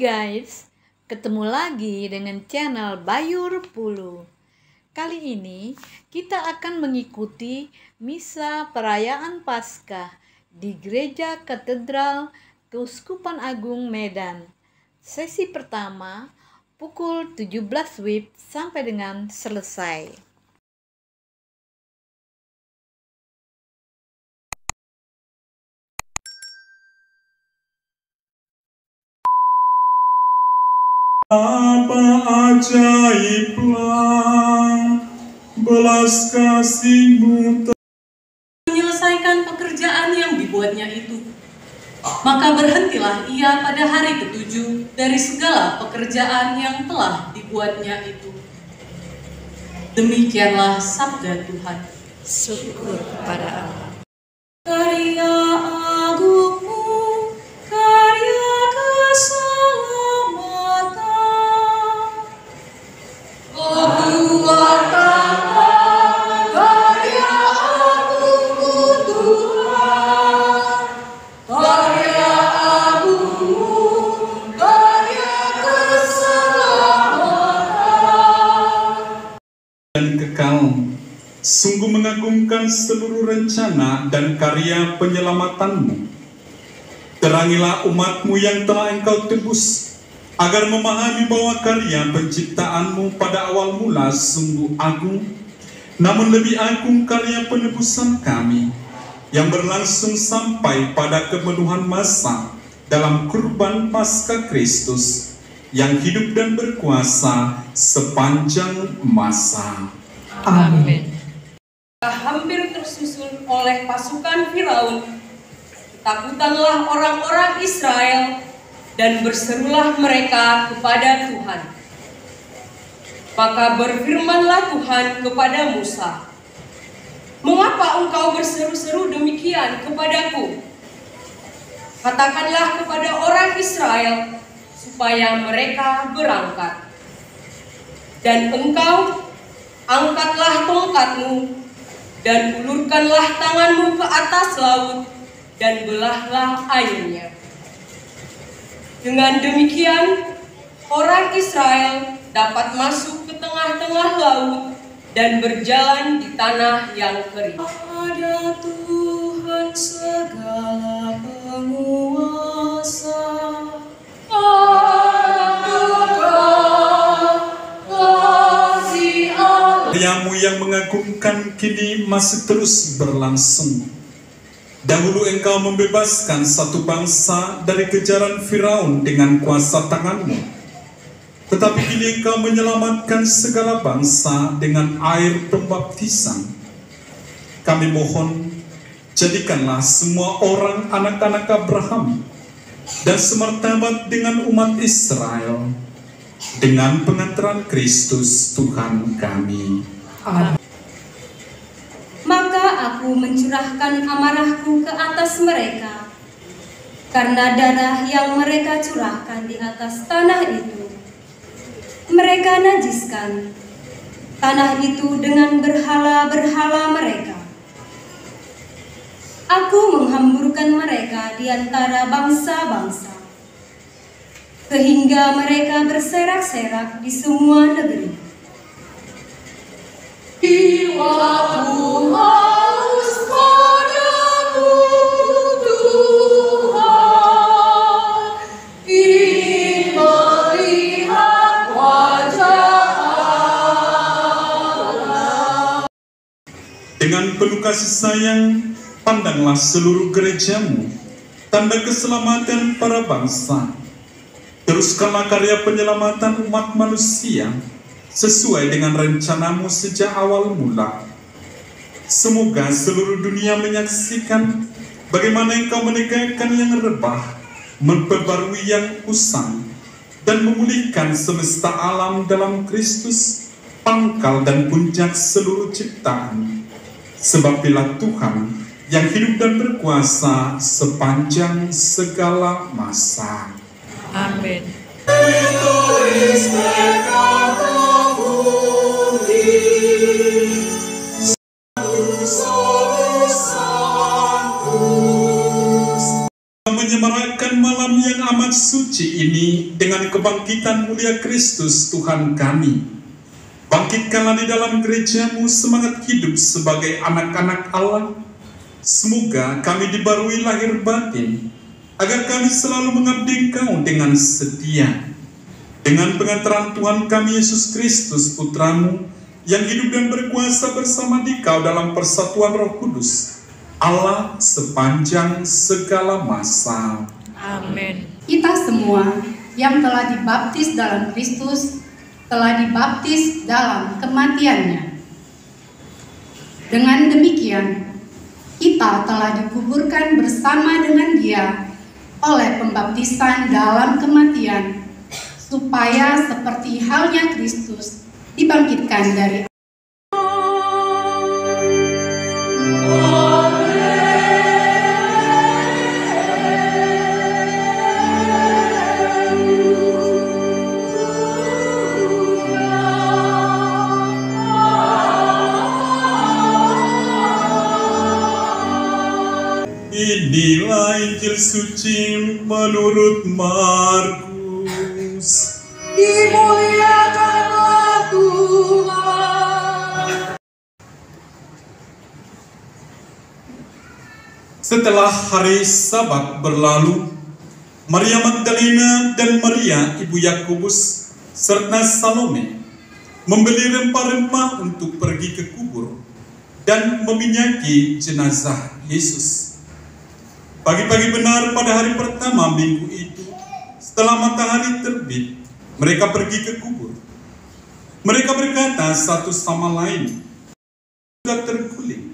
guys, ketemu lagi dengan channel Bayur Pulu. Kali ini kita akan mengikuti misa perayaan Paskah di Gereja Katedral Keuskupan Agung Medan. Sesi pertama pukul 17 WIB sampai dengan selesai. Apa ajaiblah belas kasih-Mu menyelesaikan pekerjaan yang dibuatnya itu. Maka berhentilah ia pada hari ketujuh dari segala pekerjaan yang telah dibuatnya itu. Demikianlah sabda Tuhan. Syukur kepada Allah. Karya agungmu, karya keselamatan. Kuatkanlah karya agungmu Tuhan, karya agungmu, karya keselamatan. dan kekal. Sungguh mengagumkan seluruh rencana dan karya penyelamatanmu. Terangilah umatmu yang telah Engkau tebus, agar memahami bahwa karya penciptaanmu pada awal mula sungguh agung, namun lebih agung karya penebusan kami, yang berlangsung sampai pada kepenuhan masa dalam kurban Paskah Kristus, yang hidup dan berkuasa sepanjang masa. Amin. Hampir tersusul oleh pasukan Firaun, ketakutanlah orang-orang Israel dan berserulah mereka kepada Tuhan. Maka berfirmanlah Tuhan kepada Musa, "Mengapa engkau berseru-seru demikian kepadaku? Katakanlah kepada orang Israel supaya mereka berangkat. Dan engkau angkatlah tongkatmu dan ulurkanlah tanganmu ke atas laut dan belahlah airnya. Dengan demikian, orang Israel dapat masuk ke tengah-tengah laut dan berjalan di tanah yang kering." Ada Tuhan segala penguasa, Karyamu yang mengagumkan kini masih terus berlangsung. Dahulu Engkau membebaskan satu bangsa dari kejaran Firaun dengan kuasa tanganmu. Tetapi kini Engkau menyelamatkan segala bangsa dengan air pembaptisan. Kami mohon, jadikanlah semua orang anak-anak Abraham dan semartabat dengan umat Israel, dengan pengantaran Kristus Tuhan kami. Amin. Maka aku mencurahkan amarahku ke atas mereka, karena darah yang mereka curahkan di atas tanah itu. Mereka najiskan tanah itu dengan berhala-berhala mereka. Aku menghamburkan mereka di antara bangsa-bangsa, sehingga mereka berserak-serak di semua negeri. Jiwaku haus padamu Tuhan, ingin melihat wajah Allah. Dengan penuh kasih sayang, pandanglah seluruh gerejamu, tanda keselamatan para bangsa. Teruskanlah karya penyelamatan umat manusia, sesuai dengan rencanamu sejak awal mula. Semoga seluruh dunia menyaksikan bagaimana Engkau menegakkan yang rebah, memperbarui yang usang, dan memulihkan semesta alam dalam Kristus, pangkal dan puncak seluruh ciptaan. Sebab Dialah Tuhan yang hidup dan berkuasa sepanjang segala masa. Amin. menyemarakan malam yang amat suci ini dengan kebangkitan mulia Kristus Tuhan kami. Bangkitkanlah di dalam gerejamu semangat hidup sebagai anak-anak Allah. Semoga kami dibarui lahir batin, agar kami selalu mengabdi Engkau dengan setia. Dengan pengantaran Tuhan kami Yesus Kristus Putramu, yang hidup dan berkuasa bersama Dikau dalam persatuan Roh Kudus, Allah sepanjang segala masa. Amin. Kita semua yang telah dibaptis dalam Kristus, telah dibaptis dalam kematiannya. Dengan demikian, kita telah dikuburkan bersama dengan Dia oleh pembaptisan dalam kematian, supaya seperti halnya Kristus dibangkitkan dari Inilah Injil suci menurut Markus. dimuliakanlah Tuhan. Setelah hari Sabat berlalu, Maria Magdalena dan Maria ibu Yakobus serta Salome membeli rempah-rempah untuk pergi ke kubur dan meminyaki jenazah Yesus. Pagi-pagi benar pada hari pertama minggu itu, setelah matahari terbit, mereka pergi ke kubur. Mereka berkata satu sama lain, sudah terguling.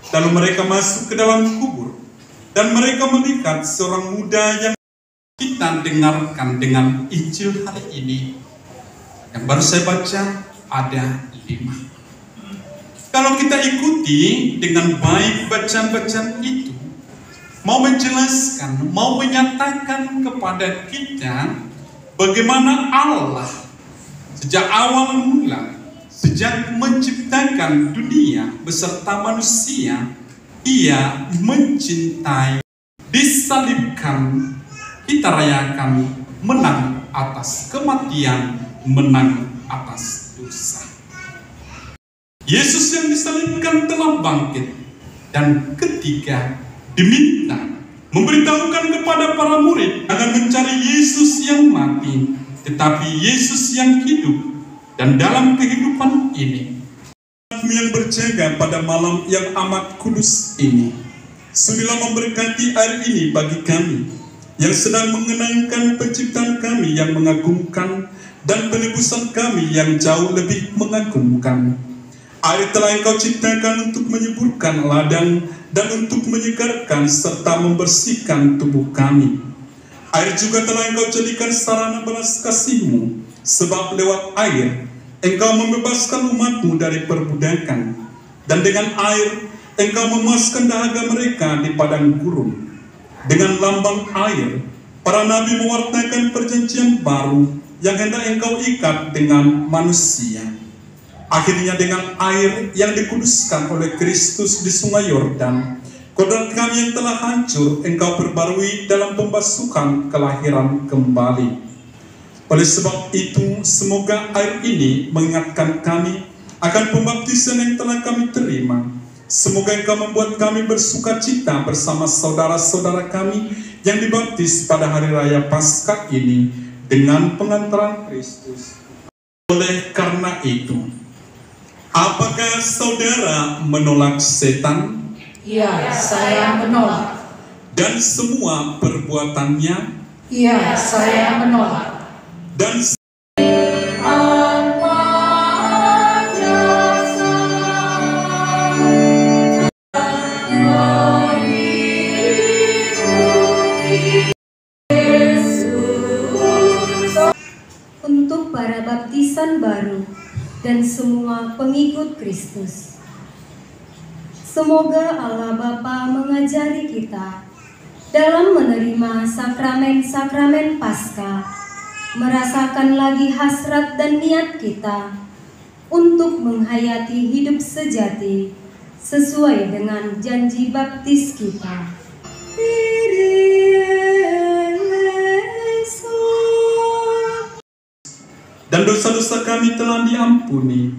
Lalu mereka masuk ke dalam kubur, dan mereka melihat seorang muda yang kita dengarkan dengan Injil hari ini. Yang baru saya baca ada 5. Kalau kita ikuti dengan baik bacaan-bacaan itu, mau menjelaskan, mau menyatakan kepada kita bagaimana Allah sejak awal mula, sejak menciptakan dunia beserta manusia, Ia mencintai, disalibkan, kita rayakan, menang atas kematian, menang atas dosa. Yesus yang disalibkan telah bangkit, dan ketiga diminta memberitahukan kepada para murid agar mencari Yesus yang mati, tetapi Yesus yang hidup. Dan dalam kehidupan ini, yang berjaga pada malam yang amat kudus ini, sudilah memberkati air ini bagi kami, yang sedang mengenangkan penciptaan kami yang mengagumkan, dan penebusan kami yang jauh lebih mengagumkan. Air telah Engkau ciptakan untuk menyuburkan ladang dan untuk menyegarkan serta membersihkan tubuh kami. Air juga telah Engkau jadikan sarana balas kasih-Mu, sebab lewat air Engkau membebaskan umat-Mu dari perbudakan, dan dengan air Engkau memuaskan dahaga mereka di padang gurun. Dengan lambang air, para nabi mewartakan perjanjian baru yang hendak Engkau ikat dengan manusia. Akhirnya dengan air yang dikuduskan oleh Kristus di sungai Yordan, kodrat kami yang telah hancur Engkau perbarui dalam pembasuhan kelahiran kembali. Oleh sebab itu, semoga air ini mengingatkan kami akan pembaptisan yang telah kami terima. Semoga Engkau membuat kami bersuka cita bersama saudara-saudara kami yang dibaptis pada hari raya Paskah ini dengan pengantaran Kristus. Oleh karena itu, apakah saudara menolak setan? Ya, saya menolak. Dan semua perbuatannya? Ya, saya menolak. Dan untuk para baptisan baru dan semua pengikut Kristus. Semoga Allah Bapa mengajari kita dalam menerima sakramen-sakramen Paskah, merasakan lagi hasrat dan niat kita untuk menghayati hidup sejati sesuai dengan janji baptis kita. dosa-dosa kami telah diampuni.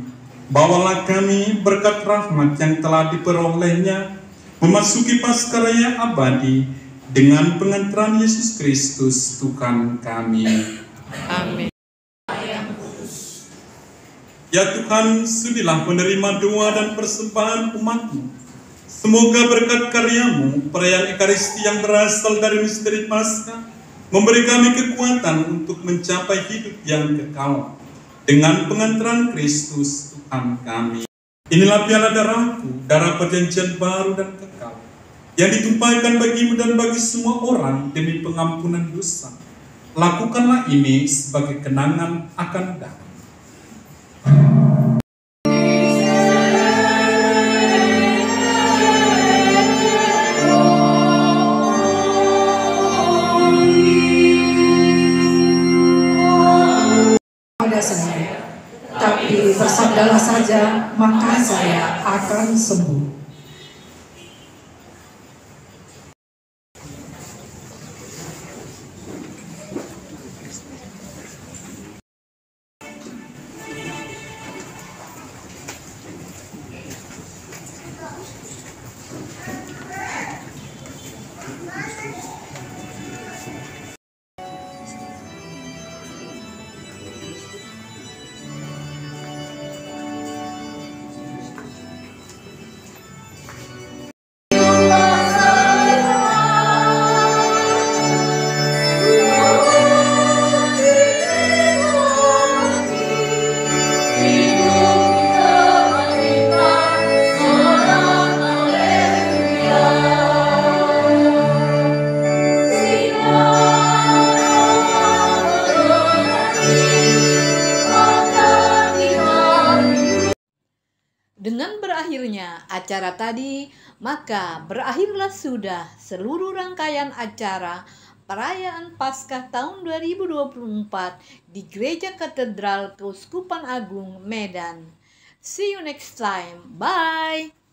Bawalah kami berkat rahmat yang telah diperolehnya memasuki Paskaraya abadi dengan pengantaran Yesus Kristus Tuhan kami. Amin. Ya Tuhan, sudilah menerima doa dan persembahan umat-Mu. Semoga berkat karya-Mu, perayaan Ekaristi yang berasal dari misteri Paskah, memberi kami kekuatan untuk mencapai hidup yang kekal dengan pengantaran Kristus Tuhan kami. Inilah piala darahku, darah perjanjian baru dan kekal, yang ditumpahkan bagimu dan bagi semua orang demi pengampunan dosa. Lakukanlah ini sebagai kenangan akan datang. Pada saya, tapi bersabdalah saja, maka saya akan sembuh. Dengan berakhirnya acara tadi, maka berakhirlah sudah seluruh rangkaian acara perayaan Paskah tahun 2024 di Gereja Katedral Keuskupan Agung Medan. See you next time. Bye.